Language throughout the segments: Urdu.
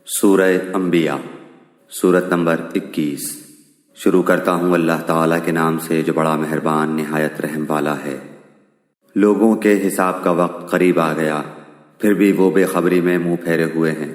سورہ انبیاء سورت نمبر 21۔ شروع کرتا ہوں اللہ تعالیٰ کے نام سے جو بڑا مہربان نہایت رحم والا ہے۔ لوگوں کے حساب کا وقت قریب آ گیا، پھر بھی وہ بے خبری میں منہ پھیرے ہوئے ہیں۔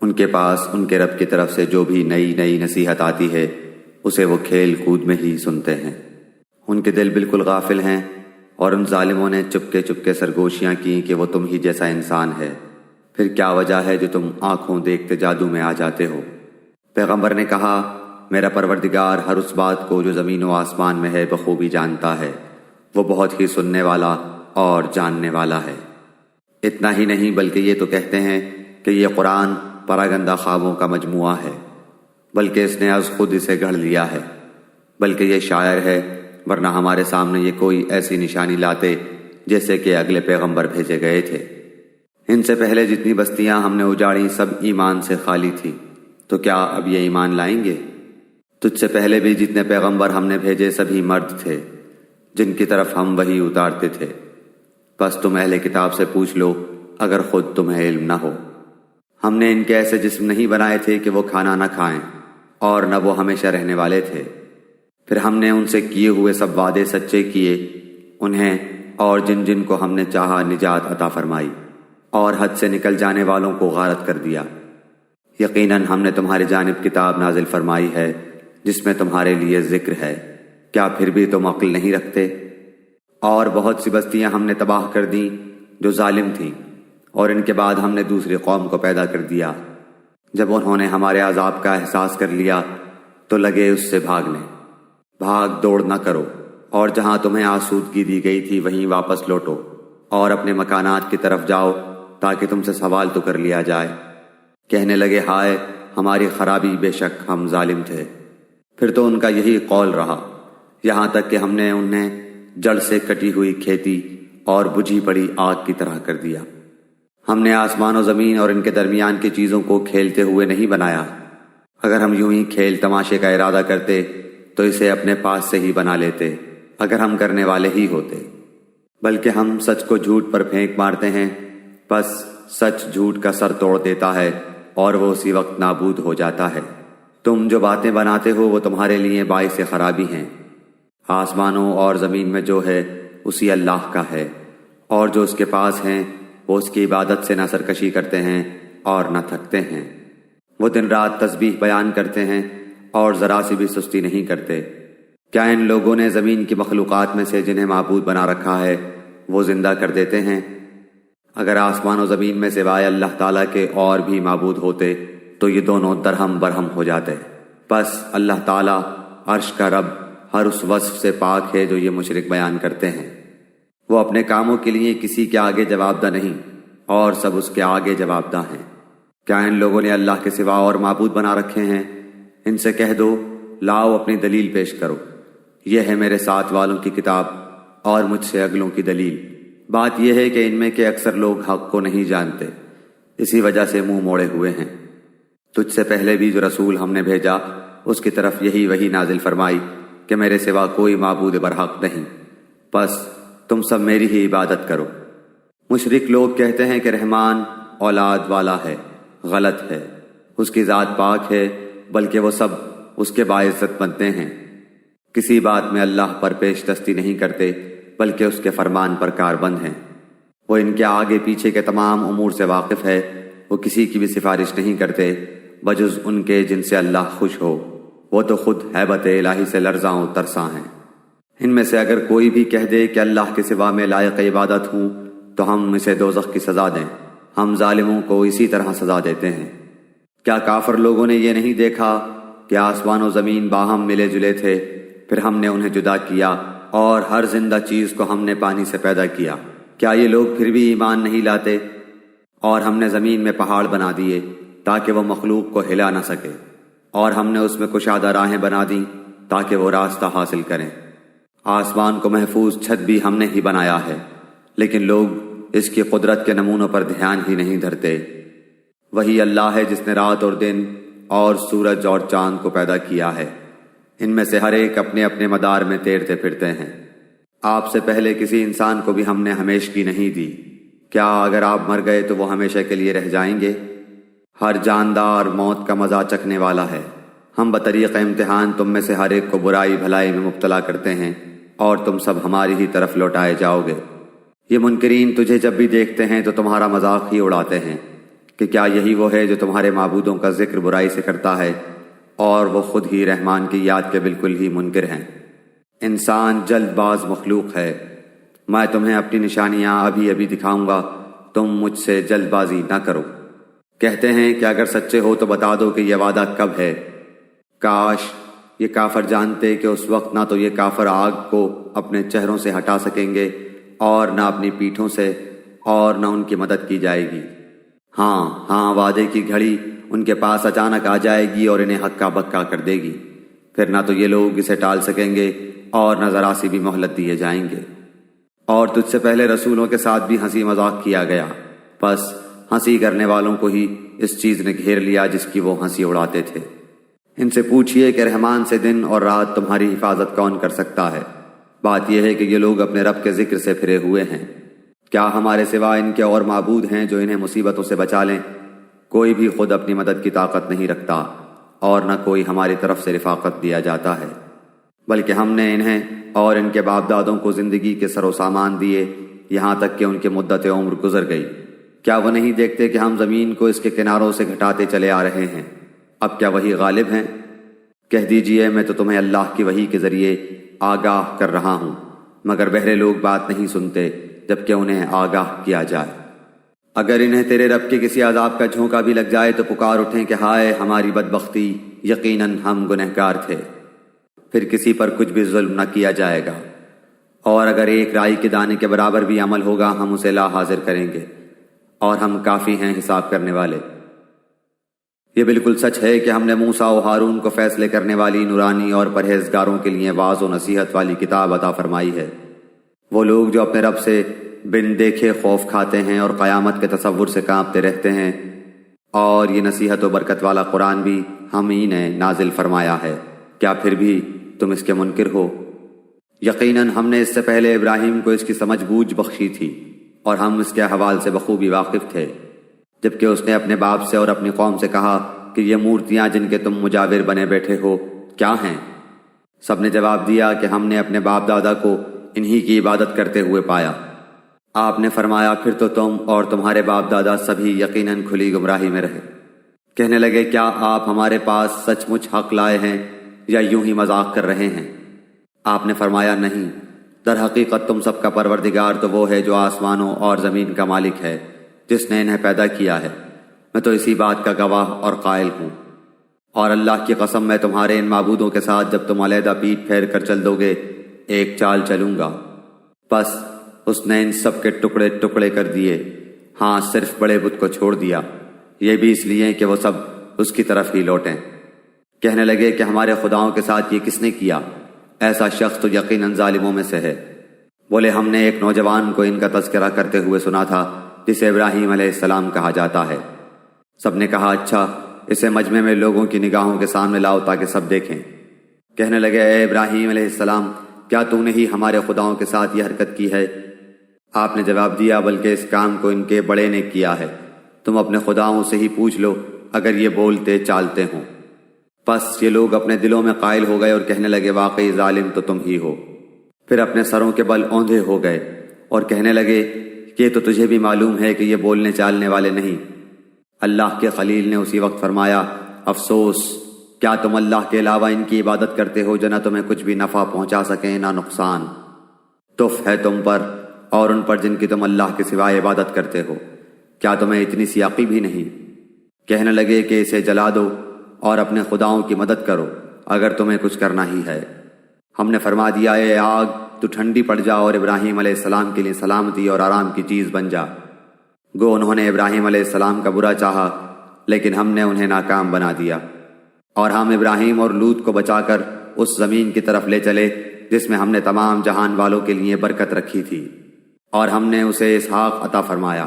ان کے پاس ان کے رب کی طرف سے جو بھی نئی نئی نصیحت آتی ہے اسے وہ کھیل کود میں ہی سنتے ہیں۔ ان کے دل بالکل غافل ہیں، اور ان ظالموں نے چپکے چپکے سرگوشیاں کی کہ وہ تم ہی جیسا انسان ہے۔ پھر کیا وجہ ہے جو تم آنکھوں دیکھتے جادو میں آ جاتے ہو؟ پیغمبر نے کہا، میرا پروردگار ہر اس بات کو جو زمین و آسمان میں ہے بخوبی جانتا ہے، وہ بہت ہی سننے والا اور جاننے والا ہے۔ اتنا ہی نہیں بلکہ یہ تو کہتے ہیں کہ یہ قرآن پراگندہ خوابوں کا مجموعہ ہے، بلکہ اس نے از خود اسے گھڑ لیا ہے، بلکہ یہ شاعر ہے، ورنہ ہمارے سامنے یہ کوئی ایسی نشانی لاتے جیسے کہ اگلے پیغمبر بھیجے گئے تھے۔ ان سے پہلے جتنی بستیاں ہم نے اجاڑی سب ایمان سے خالی تھی، تو کیا اب یہ ایمان لائیں گے؟ تجھ سے پہلے بھی جتنے پیغمبر ہم نے بھیجے سبھی مرد تھے جن کی طرف ہم وحی اتارتے تھے۔ بس تم اہل کتاب سے پوچھ لو اگر خود تمہیں علم نہ ہو۔ ہم نے ان کے ایسے جسم نہیں بنائے تھے کہ وہ کھانا نہ کھائیں، اور نہ وہ ہمیشہ رہنے والے تھے۔ پھر ہم نے ان سے کیے ہوئے سب وعدے سچے کیے، انہیں اور جن جن کو ہم نے چاہا نجات عطا فرمائی، اور حد سے نکل جانے والوں کو غارت کر دیا۔ یقیناً ہم نے تمہاری جانب کتاب نازل فرمائی ہے جس میں تمہارے لیے ذکر ہے، کیا پھر بھی تم عقل نہیں رکھتے؟ اور بہت سی بستیاں ہم نے تباہ کر دیں جو ظالم تھیں، اور ان کے بعد ہم نے دوسری قوم کو پیدا کر دیا۔ جب انہوں نے ہمارے عذاب کا احساس کر لیا تو لگے اس سے بھاگنے۔ بھاگ دوڑ نہ کرو، اور جہاں تمہیں آسودگی دی گئی تھی وہیں واپس لوٹو، اور اپنے مکانات کی طرف جاؤ تاکہ تم سے سوال تو کر لیا جائے۔ کہنے لگے، ہائے ہماری خرابی، بے شک ہم ظالم تھے۔ پھر تو ان کا یہی قول رہا، یہاں تک کہ ہم نے انہیں جڑ سے کٹی ہوئی کھیتی اور بجھی پڑی آگ کی طرح کر دیا۔ ہم نے آسمان و زمین اور ان کے درمیان کی چیزوں کو کھیلتے ہوئے نہیں بنایا۔ اگر ہم یوں ہی کھیل تماشے کا ارادہ کرتے تو اسے اپنے پاس سے ہی بنا لیتے، اگر ہم کرنے والے ہی ہوتے۔ بلکہ ہم سچ کو جھوٹ پر پھینک مارتے ہیں، پس سچ جھوٹ کا سر توڑ دیتا ہے اور وہ اسی وقت نابود ہو جاتا ہے۔ تم جو باتیں بناتے ہو وہ تمہارے لیے باعث خرابی ہیں۔ آسمانوں اور زمین میں جو ہے اسی اللہ کا ہے، اور جو اس کے پاس ہیں وہ اس کی عبادت سے نہ سرکشی کرتے ہیں اور نہ تھکتے ہیں۔ وہ دن رات تسبیح بیان کرتے ہیں اور ذرا سی بھی سستی نہیں کرتے۔ کیا ان لوگوں نے زمین کی مخلوقات میں سے جنہیں معبود بنا رکھا ہے وہ زندہ کر دیتے ہیں؟ اگر آسمان و زمین میں سوائے اللہ تعالیٰ کے اور بھی معبود ہوتے تو یہ دونوں درہم برہم ہو جاتے۔ بس اللہ تعالیٰ عرش کا رب ہر اس وصف سے پاک ہے جو یہ مشرک بیان کرتے ہیں۔ وہ اپنے کاموں کے لیے کسی کے آگے جواب دہ نہیں، اور سب اس کے آگے جواب دہ ہیں۔ کیا ان لوگوں نے اللہ کے سوا اور معبود بنا رکھے ہیں؟ ان سے کہہ دو، لاؤ اپنی دلیل پیش کرو۔ یہ ہے میرے ساتھ والوں کی کتاب اور مجھ سے اگلوں کی دلیل۔ بات یہ ہے کہ ان میں کے اکثر لوگ حق کو نہیں جانتے، اسی وجہ سے منہ موڑے ہوئے ہیں۔ تجھ سے پہلے بھی جو رسول ہم نے بھیجا اس کی طرف یہی وحی نازل فرمائی کہ میرے سوا کوئی معبود برحق نہیں، بس تم سب میری ہی عبادت کرو۔ مشرک لوگ کہتے ہیں کہ رحمان اولاد والا ہے، غلط ہے، اس کی ذات پاک ہے، بلکہ وہ سب اس کے باعزت بنتے ہیں۔ کسی بات میں اللہ پر پیش دستی نہیں کرتے بلکہ اس کے فرمان پر کاربند ہیں۔ وہ ان کے آگے پیچھے کے تمام امور سے واقف ہے، وہ کسی کی بھی سفارش نہیں کرتے بجز ان کے جن سے اللہ خوش ہو، وہ تو خود ہیبت الہی سے لرزاں و ترساں ہیں۔ ان میں سے اگر کوئی بھی کہہ دے کہ اللہ کے سوا میں لائق عبادت ہوں تو ہم اسے دوزخ کی سزا دیں، ہم ظالموں کو اسی طرح سزا دیتے ہیں۔ کیا کافر لوگوں نے یہ نہیں دیکھا کہ آسمان و زمین باہم ملے جلے تھے، پھر ہم نے انہیں جدا کیا، اور ہر زندہ چیز کو ہم نے پانی سے پیدا کیا؟ کیا یہ لوگ پھر بھی ایمان نہیں لاتے؟ اور ہم نے زمین میں پہاڑ بنا دیے تاکہ وہ مخلوق کو ہلا نہ سکے، اور ہم نے اس میں کشادہ راہیں بنا دیں تاکہ وہ راستہ حاصل کریں۔ آسمان کو محفوظ چھت بھی ہم نے ہی بنایا ہے، لیکن لوگ اس کی قدرت کے نمونوں پر دھیان ہی نہیں دھرتے۔ وہی اللہ ہے جس نے رات اور دن اور سورج اور چاند کو پیدا کیا ہے، ان میں سے ہر ایک اپنے اپنے مدار میں تیرتے پھرتے ہیں۔ آپ سے پہلے کسی انسان کو بھی ہم نے ہمیشگی نہیں دی، کیا اگر آپ مر گئے تو وہ ہمیشہ کے لیے رہ جائیں گے؟ ہر جاندار موت کا مزہ چکھنے والا ہے۔ ہم بطریق امتحان تم میں سے ہر ایک کو برائی بھلائی میں مبتلا کرتے ہیں اور تم سب ہماری ہی طرف لوٹائے جاؤ گے۔ یہ منکرین تجھے جب بھی دیکھتے ہیں تو تمہارا مذاق ہی اڑاتے ہیں کہ کیا یہی وہ ہے جو تمہارے معبودوں کا ذکر برائی سے کرتا ہے اور وہ خود ہی رحمان کی یاد کے بالکل ہی منکر ہیں۔ انسان جلد باز مخلوق ہے، میں تمہیں اپنی نشانیاں ابھی ابھی دکھاؤں گا، تم مجھ سے جلد بازی نہ کرو۔ کہتے ہیں کہ اگر سچے ہو تو بتا دو کہ یہ وعدہ کب ہے۔ کاش یہ کافر جانتے کہ اس وقت نہ تو یہ کافر آگ کو اپنے چہروں سے ہٹا سکیں گے اور نہ اپنی پیٹھوں سے، اور نہ ان کی مدد کی جائے گی۔ ہاں وعدے کی گھڑی ان کے پاس اچانک آ جائے گی اور انہیں ہکا بکا کر دے گی، پھر نہ تو یہ لوگ اسے ٹال سکیں گے اور نہ ذرا سی بھی مہلت دیے جائیں گے۔ اور تجھ سے پہلے رسولوں کے ساتھ بھی ہنسی مذاق کیا گیا، بس ہنسی کرنے والوں کو ہی اس چیز نے گھیر لیا جس کی وہ ہنسی اڑاتے تھے۔ ان سے پوچھئے کہ رحمان سے دن اور رات تمہاری حفاظت کون کر سکتا ہے؟ بات یہ ہے کہ یہ لوگ اپنے رب کے ذکر سے پھرے ہوئے ہیں۔ کیا ہمارے سوا ان کے اور معبود ہیں جو انہیں مصیبتوں سے بچا لیں؟ کوئی بھی خود اپنی مدد کی طاقت نہیں رکھتا اور نہ کوئی ہماری طرف سے رفاقت دیا جاتا ہے، بلکہ ہم نے انہیں اور ان کے باپ دادوں کو زندگی کے سر و سامان دیے یہاں تک کہ ان کی مدت عمر گزر گئی۔ کیا وہ نہیں دیکھتے کہ ہم زمین کو اس کے کناروں سے گھٹاتے چلے آ رہے ہیں؟ اب کیا وہی غالب ہیں؟ کہہ دیجئے میں تو تمہیں اللہ کی وحی کے ذریعے آگاہ کر رہا ہوں، مگر بہرے لوگ بات نہیں سنتے جبکہ انہیں آگاہ کیا جائے۔ اگر انہیں تیرے رب کے کسی عذاب کا جھونکا بھی لگ جائے تو پکار اٹھیں کہ ہائے ہماری بدبختی، یقیناً ہم گنہگار تھے۔ پھر کسی پر کچھ بھی ظلم نہ کیا جائے گا، اور اگر ایک رائی کے دانے کے برابر بھی عمل ہوگا ہم اسے لا حاضر کریں گے، اور ہم کافی ہیں حساب کرنے والے۔ یہ بالکل سچ ہے کہ ہم نے موسیٰ و ہارون کو فیصلے کرنے والی نورانی اور پرہیزگاروں کے لیے واعظ و نصیحت والی کتاب عطا فرمائی ہے۔ وہ لوگ جو اپنے رب سے بن دیکھے خوف کھاتے ہیں اور قیامت کے تصور سے کانپتے رہتے ہیں، اور یہ نصیحت و برکت والا قرآن بھی ہم ہی نے نازل فرمایا ہے، کیا پھر بھی تم اس کے منکر ہو؟ یقیناً ہم نے اس سے پہلے ابراہیم کو اس کی سمجھ بوجھ بخشی تھی اور ہم اس کے احوال سے بخوبی واقف تھے، جبکہ اس نے اپنے باپ سے اور اپنی قوم سے کہا کہ یہ مورتیاں جن کے تم مجاور بنے بیٹھے ہو کیا ہیں؟ سب نے جواب دیا کہ ہم نے اپنے باپ دادا کو انہی کی عبادت کرتے ہوئے پایا۔ آپ نے فرمایا پھر تو تم اور تمہارے باپ دادا سبھی یقیناً کھلی گمراہی میں رہے۔ کہنے لگے کیا آپ ہمارے پاس سچ مچ حق لائے ہیں یا یوں ہی مذاق کر رہے ہیں؟ آپ نے فرمایا نہیں، در حقیقت تم سب کا پروردگار تو وہ ہے جو آسمانوں اور زمین کا مالک ہے، جس نے انہیں پیدا کیا ہے، میں تو اسی بات کا گواہ اور قائل ہوں۔ اور اللہ کی قسم میں تمہارے ان معبودوں کے ساتھ جب تم علیحدہ پیٹ پھیر کر چل دو گے ایک چال چلوں گا۔ بس اس نے ان سب کے ٹکڑے ٹکڑے کر دیے، ہاں صرف بڑے بت کو چھوڑ دیا، یہ بھی اس لیے کہ وہ سب اس کی طرف ہی لوٹیں۔ کہنے لگے کہ ہمارے خداؤں کے ساتھ یہ کس نے کیا؟ ایسا شخص تو یقیناً ظالموں میں سے ہے۔ بولے ہم نے ایک نوجوان کو ان کا تذکرہ کرتے ہوئے سنا تھا جسے ابراہیم علیہ السلام کہا جاتا ہے۔ سب نے کہا اچھا اسے مجمع میں لوگوں کی نگاہوں کے سامنے لاؤ تاکہ سب دیکھیں۔ کہنے لگے اے ابراہیم علیہ السلام کیا تو نے ہی ہمارے خداؤں کے ساتھ یہ حرکت کی ہے؟ آپ نے جواب دیا بلکہ اس کام کو ان کے بڑے نے کیا ہے، تم اپنے خداؤں سے ہی پوچھ لو اگر یہ بولتے چالتے ہوں۔ پس یہ لوگ اپنے دلوں میں قائل ہو گئے اور کہنے لگے واقعی ظالم تو تم ہی ہو۔ پھر اپنے سروں کے بل اوندھے ہو گئے اور کہنے لگے یہ تو تجھے بھی معلوم ہے کہ یہ بولنے چالنے والے نہیں۔ اللہ کے خلیل نے اسی وقت فرمایا افسوس، کیا تم اللہ کے علاوہ ان کی عبادت کرتے ہو جو نہ تمہیں کچھ بھی نفع پہنچا سکیں نہ نقصان؟ تف ہے تم پر اور ان پر جن کی تم اللہ کے سوائے عبادت کرتے ہو، کیا تمہیں اتنی سی عقل بھی نہیں؟ کہنے لگے کہ اسے جلا دو اور اپنے خداؤں کی مدد کرو اگر تمہیں کچھ کرنا ہی ہے۔ ہم نے فرما دیا اے آگ تو ٹھنڈی پڑ جا اور ابراہیم علیہ السلام کے لیے سلامتی اور آرام کی چیز بن جا۔ گو انہوں نے ابراہیم علیہ السلام کا برا چاہا لیکن ہم نے انہیں ناکام بنا دیا، اور ہم ابراہیم اور لوط کو بچا کر اس زمین کی طرف لے چلے جس میں ہم نے تمام جہان والوں کے لیے برکت رکھی تھی، اور ہم نے اسے اسحاق عطا فرمایا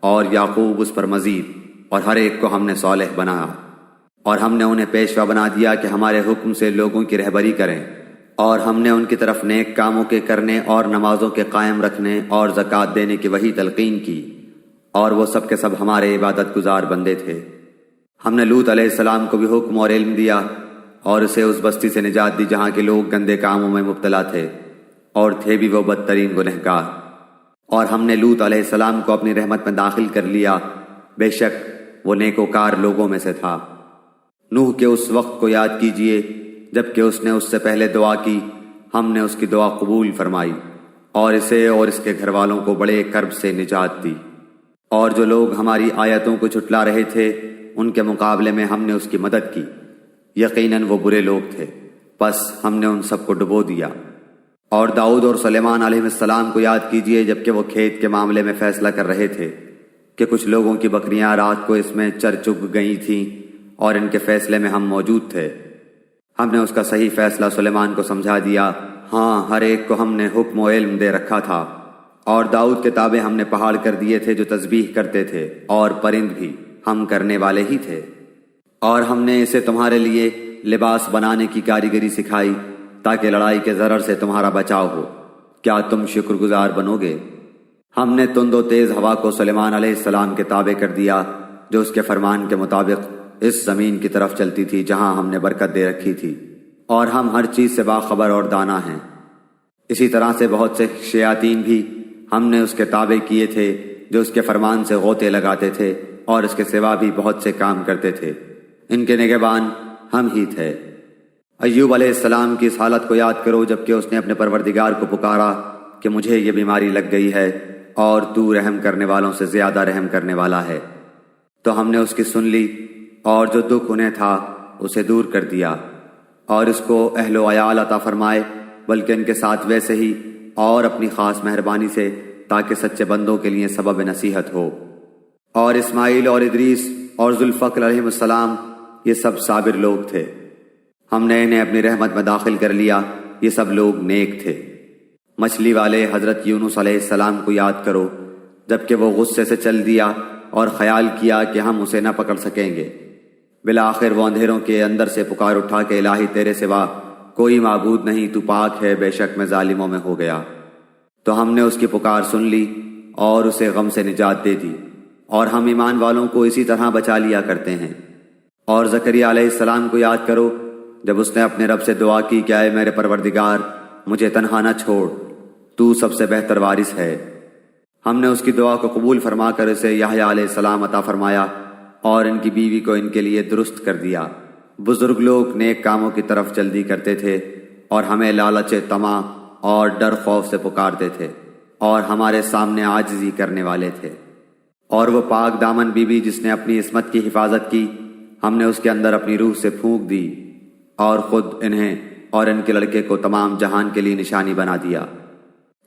اور یعقوب اس پر مزید، اور ہر ایک کو ہم نے صالح بنایا، اور ہم نے انہیں پیشوا بنا دیا کہ ہمارے حکم سے لوگوں کی رہبری کریں، اور ہم نے ان کی طرف نیک کاموں کے کرنے اور نمازوں کے قائم رکھنے اور زکوٰۃ دینے کی وہی تلقین کی، اور وہ سب کے سب ہمارے عبادت گزار بندے تھے۔ ہم نے لوط علیہ السلام کو بھی حکم اور علم دیا اور اسے اس بستی سے نجات دی جہاں کے لوگ گندے کاموں میں مبتلا تھے اور تھے بھی وہ بدترین گنہگار۔ اور ہم نے لوط علیہ السلام کو اپنی رحمت میں داخل کر لیا، بے شک وہ نیکوکار لوگوں میں سے تھا۔ نوح کے اس وقت کو یاد کیجئے جبکہ اس نے اس سے پہلے دعا کی، ہم نے اس کی دعا قبول فرمائی اور اسے اور اس کے گھر والوں کو بڑے کرب سے نجات دی۔ اور جو لوگ ہماری آیتوں کو جھٹلا رہے تھے ان کے مقابلے میں ہم نے اس کی مدد کی، یقیناً وہ برے لوگ تھے، پس ہم نے ان سب کو ڈبو دیا۔ اور داؤد اور سلیمان علیہ السلام کو یاد کیجئے جبکہ وہ کھیت کے معاملے میں فیصلہ کر رہے تھے کہ کچھ لوگوں کی بکریاں رات کو اس میں چر چگ گئی تھیں اور ان کے فیصلے میں ہم موجود تھے۔ ہم نے اس کا صحیح فیصلہ سلیمان کو سمجھا دیا، ہاں ہر ایک کو ہم نے حکم و علم دے رکھا تھا۔ اور داؤد کے تابع ہم نے پہاڑ کر دیے تھے جو تسبیح کرتے تھے، اور پرند بھی ہم کرنے والے ہی تھے۔ اور ہم نے اسے تمہارے لیے لباس بنانے کی کاریگری سکھائی تاکہ لڑائی کے ضرر سے تمہارا بچاؤ ہو، کیا تم شکر گزار بنو گے؟ ہم نے تند و تیز ہوا کو سلیمان علیہ السلام کے تابع کر دیا جو اس کے فرمان کے مطابق اس زمین کی طرف چلتی تھی جہاں ہم نے برکت دے رکھی تھی، اور ہم ہر چیز سے باخبر اور دانا ہیں۔ اسی طرح سے بہت سے شیاطین بھی ہم نے اس کے تابع کیے تھے جو اس کے فرمان سے غوطے لگاتے تھے اور اس کے سوا بھی بہت سے کام کرتے تھے، ان کے نگہبان ہم ہی تھے۔ ایوب علیہ السلام کی اس حالت کو یاد کرو جبکہ اس نے اپنے پروردگار کو پکارا کہ مجھے یہ بیماری لگ گئی ہے اور تو رحم کرنے والوں سے زیادہ رحم کرنے والا ہے۔ تو ہم نے اس کی سن لی اور جو دکھ انہیں تھا اسے دور کر دیا، اور اس کو اہل و عیال عطا فرمائے بلکہ ان کے ساتھ ویسے ہی اور اپنی خاص مہربانی سے تاکہ سچے بندوں کے لیے سبب نصیحت ہو۔ اور اسماعیل اور ادریس اور ذوالفقر علیہ السلام یہ سب صابر لوگ تھے، ہم نے انہیں اپنی رحمت میں داخل کر لیا، یہ سب لوگ نیک تھے۔ مچھلی والے حضرت یونس علیہ السلام کو یاد کرو جبکہ وہ غصے سے چل دیا اور خیال کیا کہ ہم اسے نہ پکڑ سکیں گے، بالآخر وہ اندھیروں کے اندر سے پکار اٹھا کہ الہی تیرے سوا کوئی معبود نہیں، تو پاک ہے، بے شک میں ظالموں میں ہو گیا۔ تو ہم نے اس کی پکار سن لی اور اسے غم سے نجات دے دی، اور ہم ایمان والوں کو اسی طرح بچا لیا کرتے ہیں۔ اور زکریا علیہ السلام کو یاد کرو جب اس نے اپنے رب سے دعا کی کہ اے میرے پروردگار مجھے تنہا نہ چھوڑ، تو سب سے بہتر وارث ہے۔ ہم نے اس کی دعا کو قبول فرما کر اسے یحییٰ علیہ السلام عطا فرمایا اور ان کی بیوی کو ان کے لیے درست کر دیا۔ بزرگ لوگ نیک کاموں کی طرف جلدی کرتے تھے اور ہمیں لالچ طمع اور ڈر خوف سے پکارتے تھے، اور ہمارے سامنے عاجزی کرنے والے تھے۔ اور وہ پاک دامن بیوی جس نے اپنی عصمت کی حفاظت کی، ہم نے اس کے اندر اپنی روح سے پھونک دی اور خود انہیں اور ان کے لڑکے کو تمام جہان کے لیے نشانی بنا دیا۔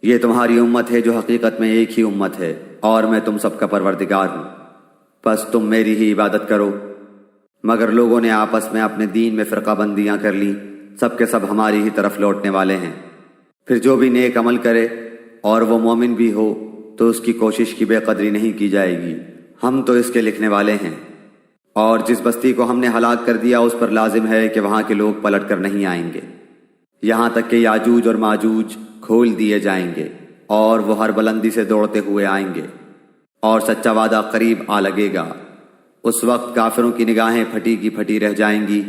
یہ تمہاری امت ہے جو حقیقت میں ایک ہی امت ہے، اور میں تم سب کا پروردگار ہوں، پس تم میری ہی عبادت کرو۔ مگر لوگوں نے آپس میں اپنے دین میں فرقہ بندیاں کر لی، سب کے سب ہماری ہی طرف لوٹنے والے ہیں۔ پھر جو بھی نیک عمل کرے اور وہ مومن بھی ہو تو اس کی کوشش کی بے قدری نہیں کی جائے گی، ہم تو اس کے لکھنے والے ہیں۔ اور جس بستی کو ہم نے ہلاک کر دیا اس پر لازم ہے کہ وہاں کے لوگ پلٹ کر نہیں آئیں گے، یہاں تک کہ یاجوج اور ماجوج کھول دیے جائیں گے اور وہ ہر بلندی سے دوڑتے ہوئے آئیں گے، اور سچا وعدہ قریب آ لگے گا۔ اس وقت کافروں کی نگاہیں پھٹی کی پھٹی رہ جائیں گی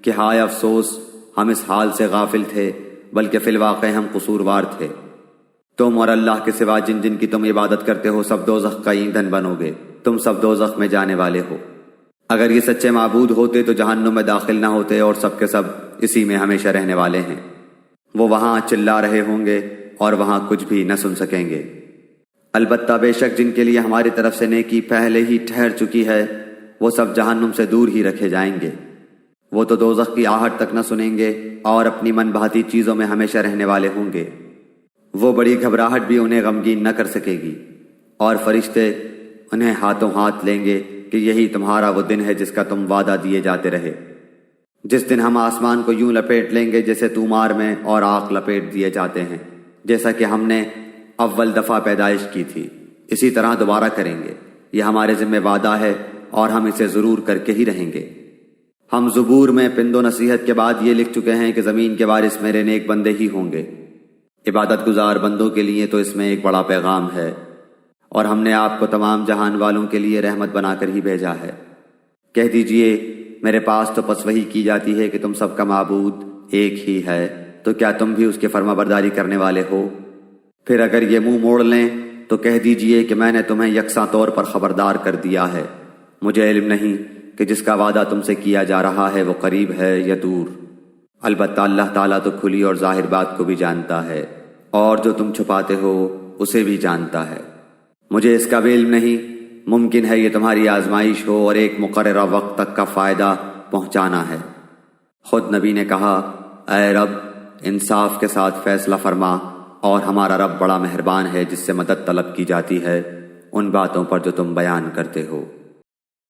کہ ہائے افسوس ہم اس حال سے غافل تھے، بلکہ فی الواقع ہم قصوروار تھے۔ تم اور اللہ کے سوا جن جن کی تم عبادت کرتے ہو سب دوزخ کا ایندھن بنو گے، تم سب دوزخ میں جانے والے ہو۔ اگر یہ سچے معبود ہوتے تو جہنم میں داخل نہ ہوتے، اور سب کے سب اسی میں ہمیشہ رہنے والے ہیں۔ وہ وہاں چلا رہے ہوں گے اور وہاں کچھ بھی نہ سن سکیں گے۔ البتہ بے شک جن کے لیے ہماری طرف سے نیکی پہلے ہی ٹھہر چکی ہے وہ سب جہنم سے دور ہی رکھے جائیں گے، وہ تو دوزخ کی آہٹ تک نہ سنیں گے اور اپنی من بھاتی چیزوں میں ہمیشہ رہنے والے ہوں گے۔ وہ بڑی گھبراہٹ بھی انہیں غمگین نہ کر سکے گی، اور فرشتے انہیں ہاتھوں ہاتھ لیں گے کہ یہی تمہارا وہ دن ہے جس کا تم وعدہ دیے جاتے رہے، جس دن ہم آسمان کو یوں لپیٹ لیں گے جیسے تومار میں اور آگ لپیٹ دیے جاتے ہیں، جیسا کہ ہم نے اول دفعہ پیدائش کی تھی، اسی طرح دوبارہ کریں گے۔ یہ ہمارے ذمہ وعدہ ہے اور ہم اسے ضرور کر کے ہی رہیں گے۔ ہم زبور میں پند و نصیحت کے بعد یہ لکھ چکے ہیں کہ زمین کے وارث میرے نیک بندے ہی ہوں گے۔ عبادت گزار بندوں کے لیے تو اس میں ایک بڑا پیغام ہے، اور ہم نے آپ کو تمام جہان والوں کے لیے رحمت بنا کر ہی بھیجا ہے۔ کہہ دیجئے میرے پاس تو پس وحی کی جاتی ہے کہ تم سب کا معبود ایک ہی ہے، تو کیا تم بھی اس کی فرما برداری کرنے والے ہو؟ پھر اگر یہ منہ موڑ لیں تو کہہ دیجئے کہ میں نے تمہیں یکساں طور پر خبردار کر دیا ہے، مجھے علم نہیں کہ جس کا وعدہ تم سے کیا جا رہا ہے وہ قریب ہے یا دور۔ البتہ اللہ تعالیٰ تو کھلی اور ظاہر بات کو بھی جانتا ہے، اور جو تم چھپاتے ہو اسے بھی جانتا ہے۔ مجھے اس کا بھی علم نہیں، ممکن ہے یہ تمہاری آزمائش ہو اور ایک مقررہ وقت تک کا فائدہ پہنچانا ہے۔ خود نبی نے کہا، اے رب انصاف کے ساتھ فیصلہ فرما، اور ہمارا رب بڑا مہربان ہے جس سے مدد طلب کی جاتی ہے ان باتوں پر جو تم بیان کرتے ہو۔